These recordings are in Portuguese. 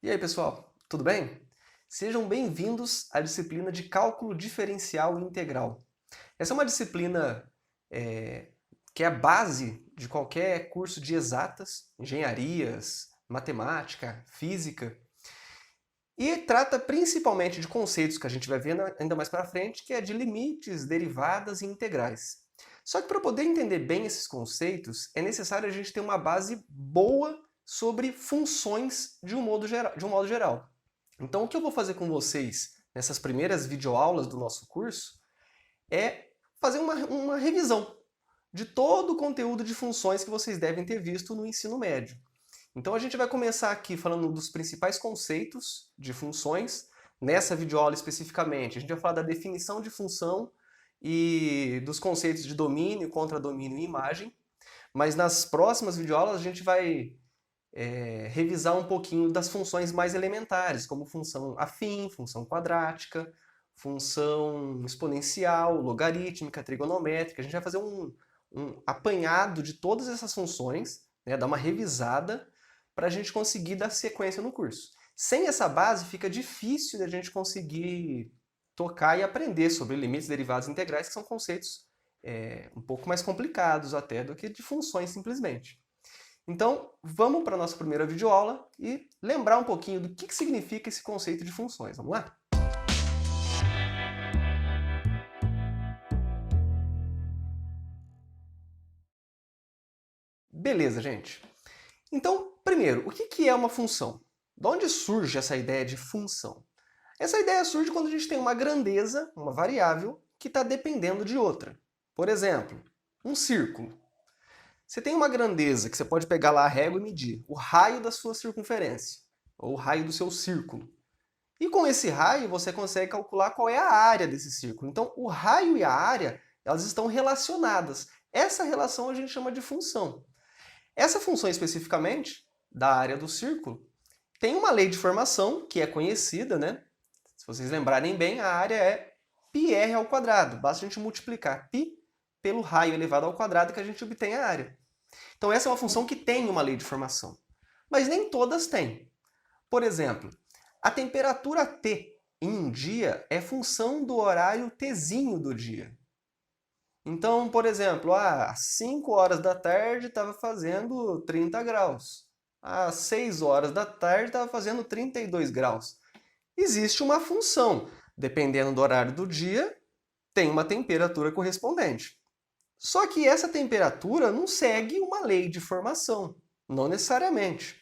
E aí, pessoal, tudo bem? Sejam bem-vindos à disciplina de Cálculo Diferencial Integral. Essa é uma disciplina que é a base de qualquer curso de exatas, engenharias, matemática, física, e trata principalmente de conceitos que a gente vai ver ainda mais para frente, que é de limites, derivadas e integrais. Só que para poder entender bem esses conceitos, é necessário a gente ter uma base boa sobre funções de um modo geral. Então, o que eu vou fazer com vocês nessas primeiras videoaulas do nosso curso é fazer uma revisão de todo o conteúdo de funções que vocês devem ter visto no ensino médio. Então, a gente vai começar aqui falando dos principais conceitos de funções. Nessa videoaula especificamente, a gente vai falar da definição de função e dos conceitos de domínio, contradomínio e imagem. Mas nas próximas videoaulas a gente vai revisar um pouquinho das funções mais elementares, como função afim, função quadrática, função exponencial, logarítmica, trigonométrica. A gente vai fazer um apanhado de todas essas funções, né, dar uma revisada para a gente conseguir dar sequência no curso. Sem essa base fica difícil de a gente conseguir tocar e aprender sobre limites, derivadas e integrais, que são conceitos um pouco mais complicados até do que de funções simplesmente. Então, vamos para a nossa primeira videoaula e lembrar um pouquinho do que significa esse conceito de funções. Vamos lá? Beleza, gente. Então, primeiro, o que é uma função? De onde surge essa ideia de função? Essa ideia surge quando a gente tem uma grandeza, uma variável, que está dependendo de outra. Por exemplo, um círculo. Você tem uma grandeza que você pode pegar lá a régua e medir, o raio da sua circunferência, ou o raio do seu círculo. E com esse raio você consegue calcular qual é a área desse círculo. Então, o raio e a área, elas estão relacionadas. Essa relação a gente chama de função. Essa função especificamente, da área do círculo, tem uma lei de formação que é conhecida, né? Se vocês lembrarem bem, a área é πr ao quadrado. Basta a gente multiplicar π pelo raio elevado ao quadrado que a gente obtém a área. Então essa é uma função que tem uma lei de formação. Mas nem todas têm. Por exemplo, a temperatura T em um dia é função do horário tzinho do dia. Então, por exemplo, às 5 horas da tarde estava fazendo 30 graus. Às 6 horas da tarde estava fazendo 32 graus. Existe uma função. Dependendo do horário do dia, tem uma temperatura correspondente. Só que essa temperatura não segue uma lei de formação, não necessariamente.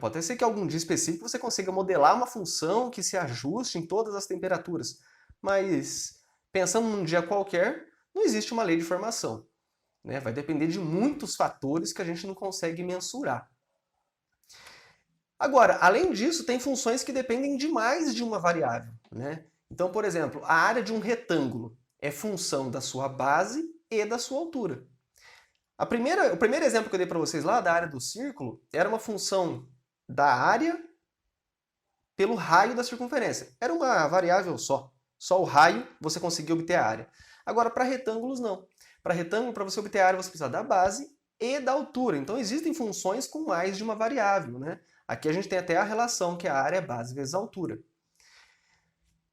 Pode até ser que algum dia específico você consiga modelar uma função que se ajuste em todas as temperaturas, mas pensando num dia qualquer, não existe uma lei de formação. Vai depender de muitos fatores que a gente não consegue mensurar. Agora, além disso, tem funções que dependem de mais de uma variável. Então, por exemplo, a área de um retângulo é função da sua base e da sua altura. O primeiro exemplo que eu dei para vocês lá, da área do círculo, era uma função da área pelo raio da circunferência. Era uma variável só. Só o raio você conseguia obter a área. Agora, para retângulos, não. Para retângulo, para você obter a área, você precisa da base e da altura. Então, existem funções com mais de uma variável. Aqui a gente tem até a relação, que é a área é base vezes a altura.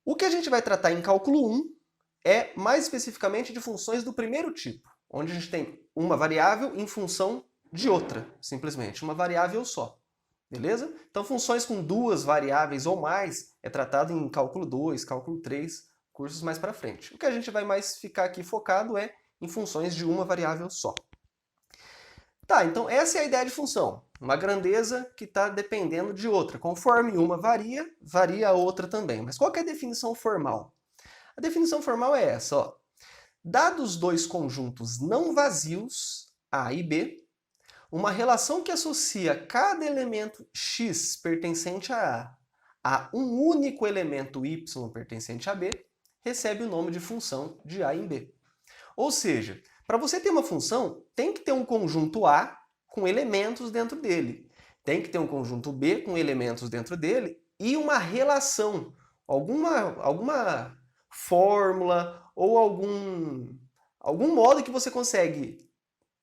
O que a gente vai tratar em cálculo 1 é mais especificamente de funções do primeiro tipo, onde a gente tem uma variável em função de outra, simplesmente, uma variável só. Beleza? Então, funções com duas variáveis ou mais é tratado em cálculo 2, cálculo 3, cursos mais para frente. O que a gente vai mais ficar aqui focado é em funções de uma variável só. Tá, então essa é a ideia de função. Uma grandeza que está dependendo de outra. Conforme uma varia, varia a outra também. Mas qual que é a definição formal? A definição formal é essa, ó. Dados dois conjuntos não vazios, A e B, uma relação que associa cada elemento x pertencente a um único elemento y pertencente a B, recebe o nome de função de A em B. Ou seja, para você ter uma função, tem que ter um conjunto A com elementos dentro dele. Tem que ter um conjunto B com elementos dentro dele e uma relação, alguma fórmula ou algum modo que você consegue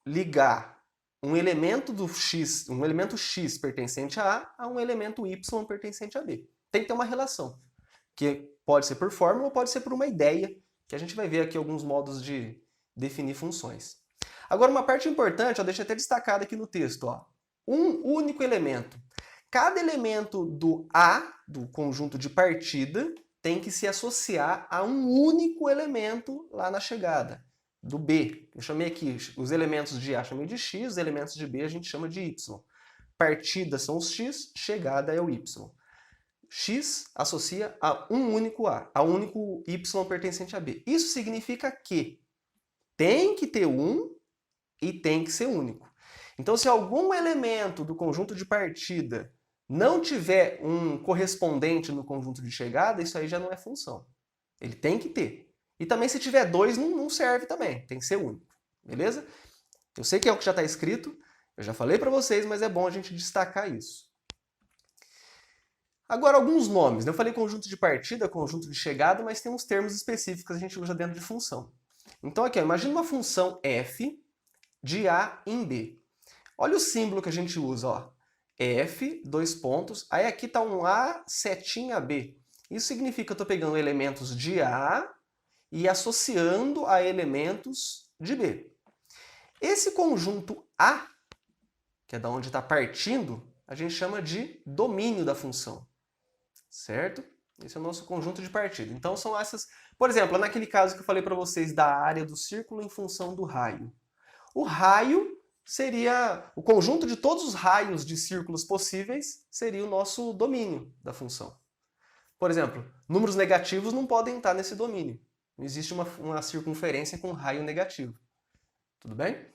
ligar um elemento do x, um elemento x pertencente a um elemento y pertencente a b. Tem que ter uma relação, que pode ser por fórmula ou pode ser por uma ideia, que a gente vai ver aqui alguns modos de definir funções. Agora, uma parte importante, deixa até destacado aqui no texto, ó, um único elemento. Cada elemento do A, do conjunto de partida, tem que se associar a um único elemento lá na chegada, do B. Eu chamei aqui os elementos de A, chamei de X, os elementos de B a gente chama de Y. Partida são os X, chegada é o Y. X associa a um único A, a um único Y pertencente a B. Isso significa que tem que ter um e tem que ser único. Então, se algum elemento do conjunto de partida não tiver um correspondente no conjunto de chegada, isso aí já não é função. Ele tem que ter. E também se tiver dois, não serve também. Tem que ser único. Beleza? Eu sei que é o que já está escrito, eu já falei para vocês, mas é bom a gente destacar isso. Agora, alguns nomes. Eu falei conjunto de partida, conjunto de chegada, mas tem uns termos específicos que a gente usa dentro de função. Então, aqui, imagina uma função f de A em B. Olha o símbolo que a gente usa, ó. F, dois pontos, aí aqui está um A, setinha B. Isso significa que eu estou pegando elementos de A e associando a elementos de B. Esse conjunto A, que é da onde está partindo, a gente chama de domínio da função. Certo? Esse é o nosso conjunto de partida. Então são essas... Por exemplo, naquele caso que eu falei para vocês da área do círculo em função do raio. O raio seria... O conjunto de todos os raios de círculos possíveis seria o nosso domínio da função. Por exemplo, números negativos não podem estar nesse domínio. Não existe uma circunferência com raio negativo. Tudo bem?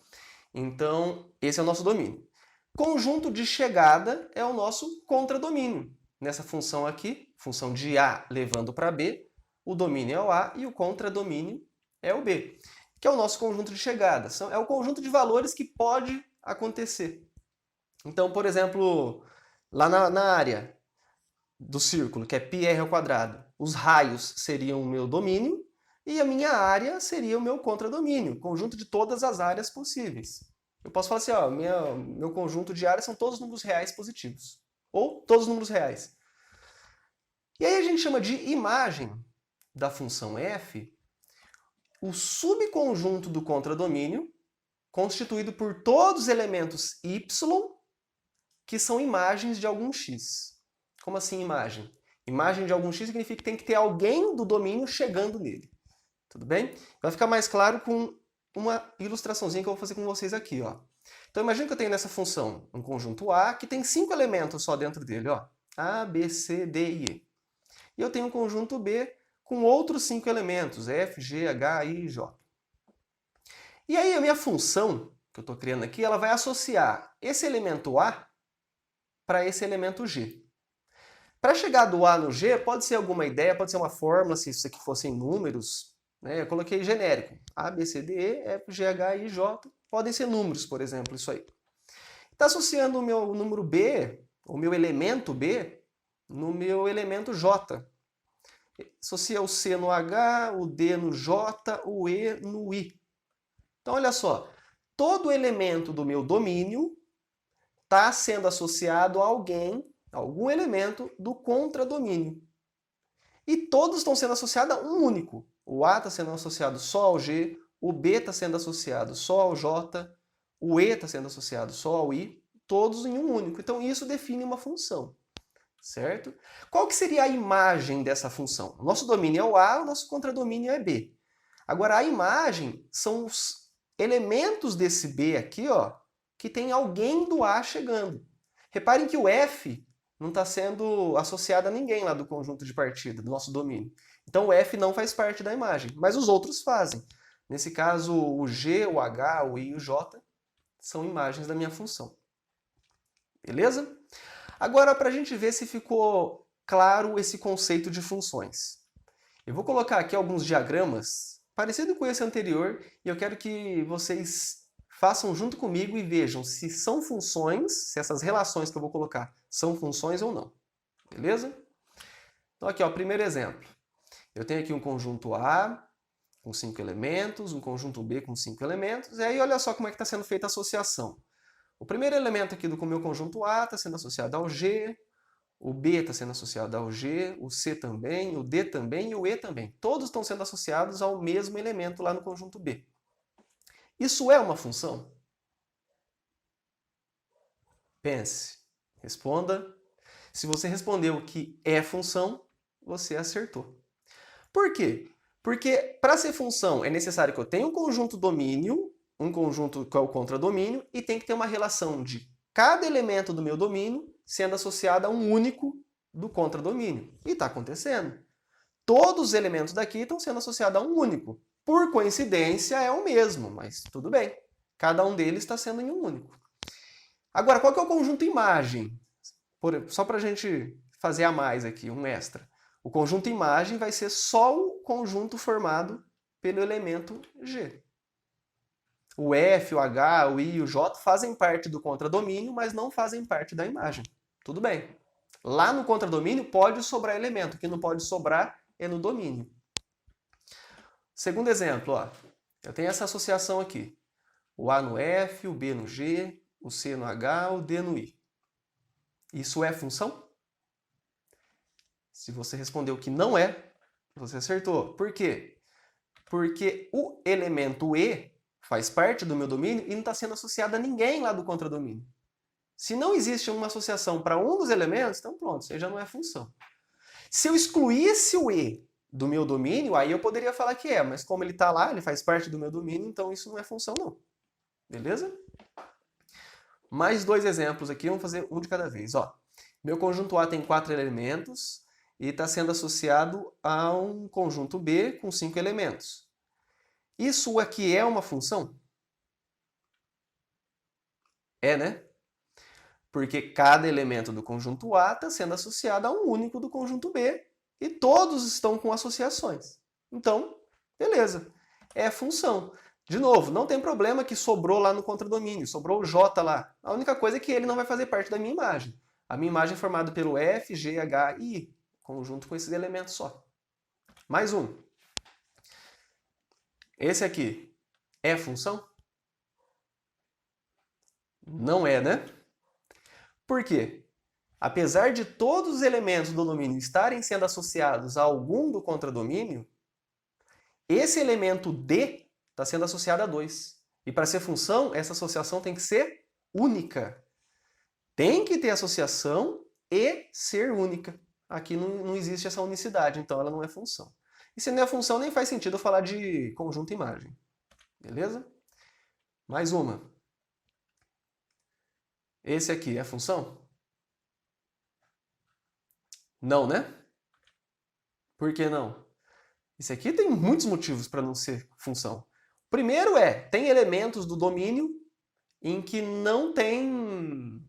Então, esse é o nosso domínio. Conjunto de chegada é o nosso contradomínio. Nessa função aqui, função de A levando para B, o domínio é o A e o contradomínio é o B, que é o nosso conjunto de chegada. É o conjunto de valores que pode acontecer. Então, por exemplo, lá na área do círculo, que é πr², os raios seriam o meu domínio e a minha área seria o meu contradomínio, conjunto de todas as áreas possíveis. Eu posso falar assim, ó, meu conjunto de áreas são todos os números reais positivos. Ou todos os números reais. E aí a gente chama de imagem da função f o subconjunto do contradomínio constituído por todos os elementos y que são imagens de algum x. Como assim imagem? Imagem de algum x significa que tem que ter alguém do domínio chegando nele. Tudo bem? Vai ficar mais claro com uma ilustraçãozinha que eu vou fazer com vocês aqui, ó. Então imagina que eu tenho nessa função um conjunto A que tem 5 elementos só dentro dele, ó. A, B, C, D e E. E eu tenho um conjunto B com outros 5 elementos, F, G, H, I e J. E aí a minha função, que eu estou criando aqui, ela vai associar esse elemento A para esse elemento G. Para chegar do A no G, pode ser alguma ideia, pode ser uma fórmula, se isso aqui fossem números, né? Eu coloquei genérico. A, B, C, D, E, F, G, H, I e J. Podem ser números, por exemplo, isso aí. Está associando o meu número B, o meu elemento B, no meu elemento J. Associa o C no H, o D no J, o E no I. Então, olha só. Todo elemento do meu domínio está sendo associado a algum elemento do contradomínio. E todos estão sendo associados a um único. O A está sendo associado só ao G, o B está sendo associado só ao J, o E está sendo associado só ao I, todos em um único. Então isso define uma função, certo? Qual que seria a imagem dessa função? O nosso domínio é o A, o nosso contradomínio é B. Agora a imagem são os elementos desse B aqui, ó, que tem alguém do A chegando. Reparem que o F não está sendo associado a ninguém lá do conjunto de partida, do nosso domínio. Então o F não faz parte da imagem, mas os outros fazem. Nesse caso, o G, o H, o I e o J são imagens da minha função. Beleza? Agora, para a gente ver se ficou claro esse conceito de funções. Eu vou colocar aqui alguns diagramas parecidos com esse anterior e eu quero que vocês façam junto comigo e vejam se são funções, se essas relações que eu vou colocar são funções ou não. Beleza? Então aqui, ó, primeiro exemplo. Eu tenho aqui um conjunto A com 5 elementos, um conjunto B com 5 elementos, e aí olha só como é que está sendo feita a associação. O primeiro elemento aqui do meu conjunto A está sendo associado ao G, o B está sendo associado ao G, o C também, o D também e o E também. Todos estão sendo associados ao mesmo elemento lá no conjunto B. Isso é uma função? Pense, responda. Se você respondeu que é função, você acertou. Por quê? Porque para ser função é necessário que eu tenha um conjunto domínio, um conjunto que é o contradomínio, e tem que ter uma relação de cada elemento do meu domínio sendo associado a um único do contradomínio. E está acontecendo. Todos os elementos daqui estão sendo associados a um único. Por coincidência é o mesmo, mas tudo bem. Cada um deles está sendo em um único. Agora, qual que é o conjunto imagem? Só para a gente fazer a mais aqui, um extra. O conjunto imagem vai ser só o conjunto formado pelo elemento G. O F, o H, o I e o J fazem parte do contradomínio, mas não fazem parte da imagem. Tudo bem. Lá no contradomínio pode sobrar elemento, o que não pode sobrar é no domínio. Segundo exemplo, ó, eu tenho essa associação aqui. O A no F, o B no G, o C no H, o D no I. Isso é função? Se você respondeu que não é, você acertou. Por quê? Porque o elemento E faz parte do meu domínio e não está sendo associado a ninguém lá do contradomínio. Se não existe uma associação para um dos elementos, então pronto, isso aí já não é função. Se eu excluísse o E do meu domínio, aí eu poderia falar que é, mas como ele está lá, ele faz parte do meu domínio, então isso não é função não. Beleza? Mais dois exemplos aqui, vamos fazer um de cada vez. Ó, meu conjunto A tem 4 elementos e está sendo associado a um conjunto B com 5 elementos. Isso aqui é uma função? É, né? Porque cada elemento do conjunto A está sendo associado a um único do conjunto B e todos estão com associações. Então, beleza, é função. De novo, não tem problema que sobrou lá no contradomínio, sobrou o J lá. A única coisa é que ele não vai fazer parte da minha imagem. A minha imagem é formada pelo F, G, H e I, conjunto com esses elementos só. Mais um. Esse aqui é função? Não é, né? Por quê? Apesar de todos os elementos do domínio estarem sendo associados a algum do contradomínio, esse elemento D está sendo associado a 2. E para ser função, essa associação tem que ser única. Tem que ter associação e ser única. Aqui não existe essa unicidade, então ela não é função. E se não é função, nem faz sentido eu falar de conjunto imagem. Beleza? Mais uma. Esse aqui é função? Não, né? Por que não? Esse aqui tem muitos motivos para não ser função. Primeiro tem elementos do domínio em que não tem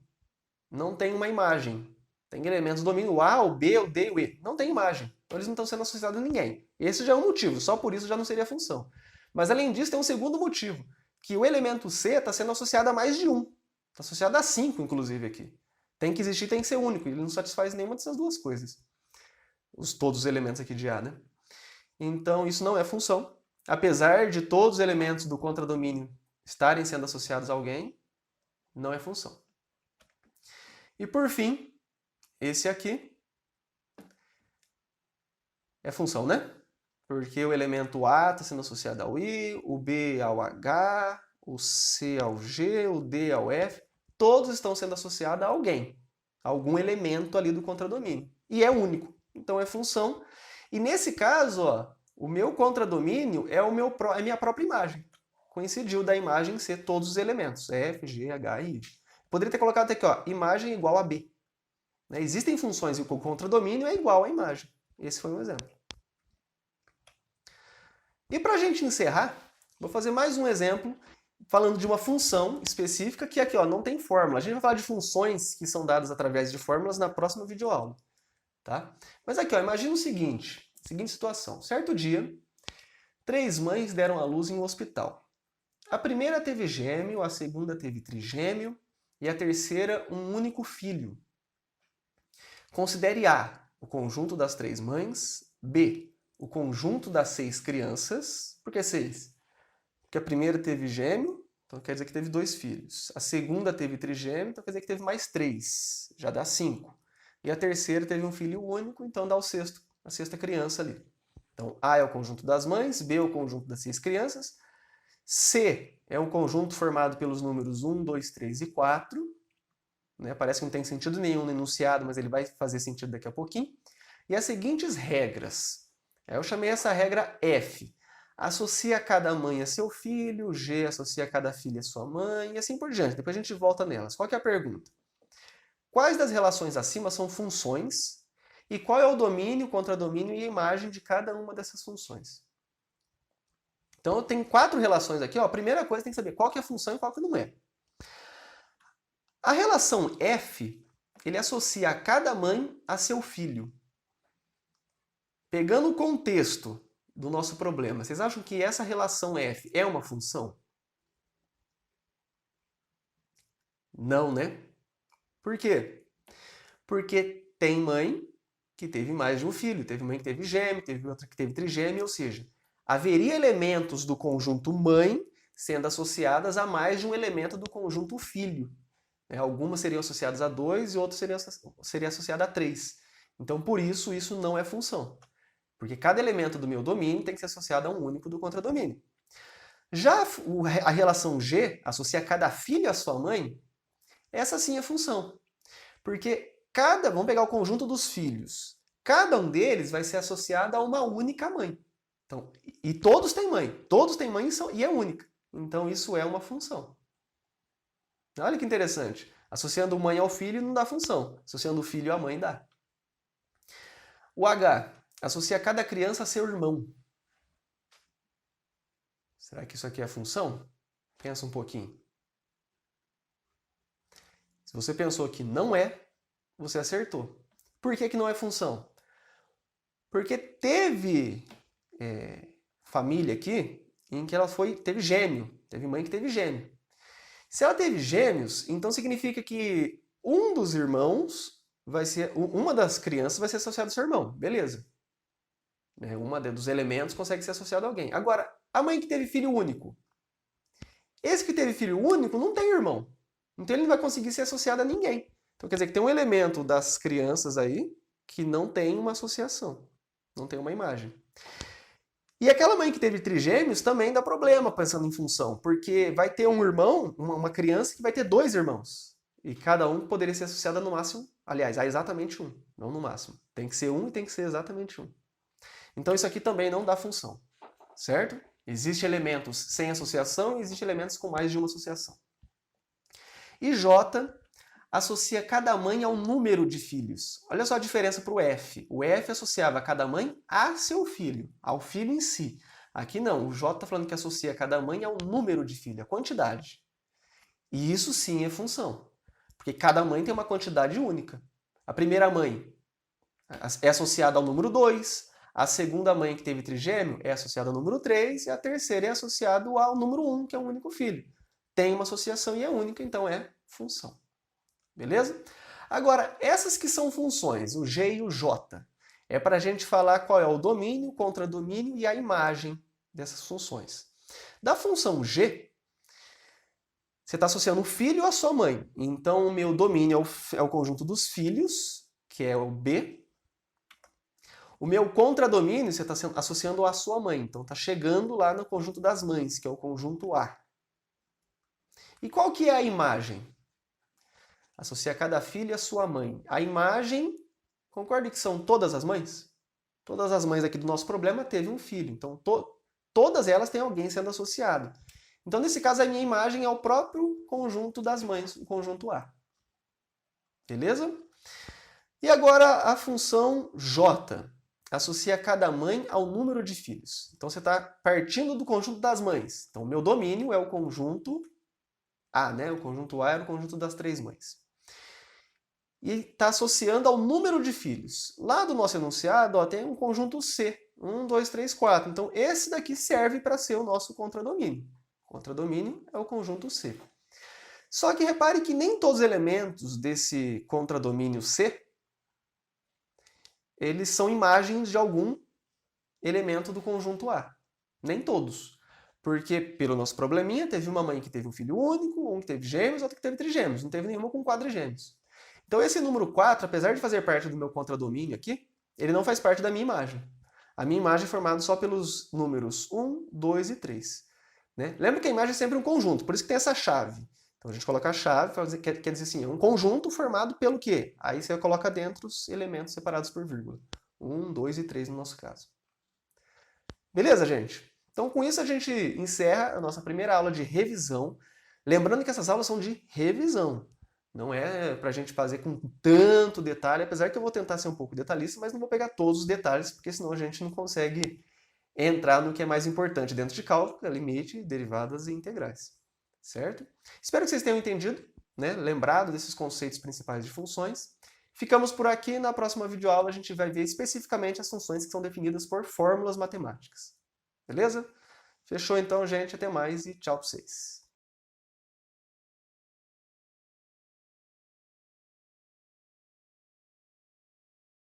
uma imagem. Tem elementos do domínio A, o B, o D e o E. Não tem imagem. Então eles não estão sendo associados a ninguém. Esse já é um motivo, só por isso já não seria função. Mas além disso, tem um segundo motivo, que o elemento C está sendo associado a mais de um. Está associado a 5, inclusive, aqui. Tem que existir, tem que ser único. Ele não satisfaz nenhuma dessas duas coisas. Todos os elementos aqui de A, né? Então, isso não é função. Apesar de todos os elementos do contradomínio estarem sendo associados a alguém, não é função. E por fim, esse aqui é função, né? Porque o elemento A está sendo associado ao I, o B ao H, o C ao G, o D ao F. Todos estão sendo associados a alguém, a algum elemento ali do contradomínio. E é único. Então é função. E nesse caso, ó, o meu contradomínio é a minha própria imagem. Coincidiu da imagem ser todos os elementos, F, G, H e I. Poderia ter colocado aqui, ó, imagem igual a B. Né? Existem funções em que o contradomínio é igual à imagem. Esse foi um exemplo. E para a gente encerrar, vou fazer mais um exemplo falando de uma função específica que aqui ó, não tem fórmula. A gente vai falar de funções que são dadas através de fórmulas na próxima videoaula. Tá? Mas aqui, ó, imagina o seguinte situação. Certo dia, 3 mães deram à luz em um hospital. A primeira teve gêmeo, a segunda teve trigêmeo e a terceira um único filho. Considere A, o conjunto das 3 mães, B, o conjunto das 6 crianças. Por que 6? Porque a primeira teve gêmeo, então quer dizer que teve 2 filhos. A segunda teve trigêmeo, então quer dizer que teve mais 3, já dá 5. E a terceira teve um filho único, então dá a sexta criança ali. Então A é o conjunto das mães, B é o conjunto das 6 crianças, C é um conjunto formado pelos números 1, 2, 3 e 4. Né? Parece que não tem sentido nenhum no enunciado, mas ele vai fazer sentido daqui a pouquinho. E as seguintes regras. Eu chamei essa regra F. Associa cada mãe a seu filho, G associa cada filho a sua mãe, e assim por diante. Depois a gente volta nelas. Qual que é a pergunta? Quais das relações acima são funções e qual é o domínio, contradomínio e a imagem de cada uma dessas funções? Então eu tenho 4 relações aqui. Ó. A primeira coisa tem que saber qual que é a função e qual que não é. A relação F, ele associa cada mãe a seu filho. Pegando o contexto do nosso problema, vocês acham que essa relação F é uma função? Não, né? Por quê? Porque tem mãe que teve mais de um filho, teve mãe que teve gêmeo, teve outra que teve trigêmeo, ou seja, haveria elementos do conjunto mãe sendo associadas a mais de um elemento do conjunto filho. Algumas seriam associadas a 2 e outras seriam associadas a 3. Então, por isso, isso não é função. Porque cada elemento do meu domínio tem que ser associado a um único do contradomínio. Já a relação G, associa cada filho à sua mãe, essa sim é função. Porque vamos pegar o conjunto dos filhos. Cada um deles vai ser associado a uma única mãe. Então, e todos têm mãe. Todos têm mãe e é única. Então, isso é uma função. Olha que interessante. Associando mãe ao filho não dá função. Associando o filho à mãe dá. O H, associa cada criança a seu irmão. Será que isso aqui é função? Pensa um pouquinho. Se você pensou que não é, você acertou. Por que não é função? Porque teve família aqui em que ela teve gêmeo. Teve mãe que teve gêmeo. Se ela teve gêmeos, então significa que um dos irmãos uma das crianças vai ser associada ao seu irmão. Beleza. Uma dos elementos consegue ser associado a alguém. Agora, a mãe que teve filho único. Esse que teve filho único não tem irmão. Então ele não vai conseguir ser associado a ninguém. Então quer dizer que tem um elemento das crianças aí que não tem uma associação. Não tem uma imagem. E aquela mãe que teve trigêmeos também dá problema pensando em função. Porque vai ter um irmão, uma criança que vai ter 2 irmãos. E cada um poderia ser associado no máximo, aliás, a exatamente 1. Não no máximo. Tem que ser 1 e tem que ser exatamente 1. Então isso aqui também não dá função, certo? Existem elementos sem associação e existem elementos com mais de uma associação. E J associa cada mãe ao número de filhos. Olha só a diferença para o F. O F associava cada mãe a seu filho, ao filho em si. Aqui não, o J está falando que associa cada mãe ao número de filho, a quantidade. E isso sim é função, porque cada mãe tem uma quantidade única. A primeira mãe é associada ao número 2, a segunda mãe que teve trigêmeo é associada ao número 3 e a terceira é associada ao número 1, que é um único filho. Tem uma associação e é única, então é função. Beleza? Agora, essas que são funções, o G e o J, é para a gente falar qual é o domínio, o contradomínio e a imagem dessas funções. Da função G, você está associando o filho à sua mãe. Então, o meu domínio é o conjunto dos filhos, que é o B. O meu contradomínio você está associando à sua mãe. Então, está chegando lá no conjunto das mães, que é o conjunto A. E qual que é a imagem? Associa cada filho à sua mãe. A imagem, concorda que são todas as mães? Todas as mães aqui do nosso problema teve um filho. Então, todas elas têm alguém sendo associado. Então, nesse caso, a minha imagem é o próprio conjunto das mães, o conjunto A. Beleza? E agora a função J. Associa cada mãe ao número de filhos. Então, você está partindo do conjunto das mães. Então, o meu domínio é o conjunto A, né? O conjunto A é o conjunto das 3 mães. E está associando ao número de filhos. Lá do nosso enunciado, ó, tem um conjunto C. 1, 2, 3, 4. Então, esse daqui serve para ser o nosso contradomínio. O contradomínio é o conjunto C. Só que repare que nem todos os elementos desse contradomínio C eles são imagens de algum elemento do conjunto A. Nem todos. Porque, pelo nosso probleminha, teve uma mãe que teve um filho único, um que teve gêmeos, outro que teve trigêmeos. Não teve nenhuma com quadrigêmeos. Então esse número 4, apesar de fazer parte do meu contradomínio aqui, ele não faz parte da minha imagem. A minha imagem é formada só pelos números 1, 2 e 3. Né? Lembra que a imagem é sempre um conjunto, por isso que tem essa chave. Então a gente coloca a chave, quer dizer assim, é um conjunto formado pelo quê? Aí você coloca dentro os elementos separados por vírgula. 1, 2 e 3 no nosso caso. Beleza, gente? Então com isso a gente encerra a nossa primeira aula de revisão. Lembrando que essas aulas são de revisão. Não é para a gente fazer com tanto detalhe, apesar que eu vou tentar ser um pouco detalhista, mas não vou pegar todos os detalhes, porque senão a gente não consegue entrar no que é mais importante dentro de cálculo, que é limite, derivadas e integrais. Certo? Espero que vocês tenham entendido, né? Lembrado desses conceitos principais de funções. Ficamos por aqui. Na próxima videoaula a gente vai ver especificamente as funções que são definidas por fórmulas matemáticas. Beleza? Fechou então, gente. Até mais e tchau para vocês.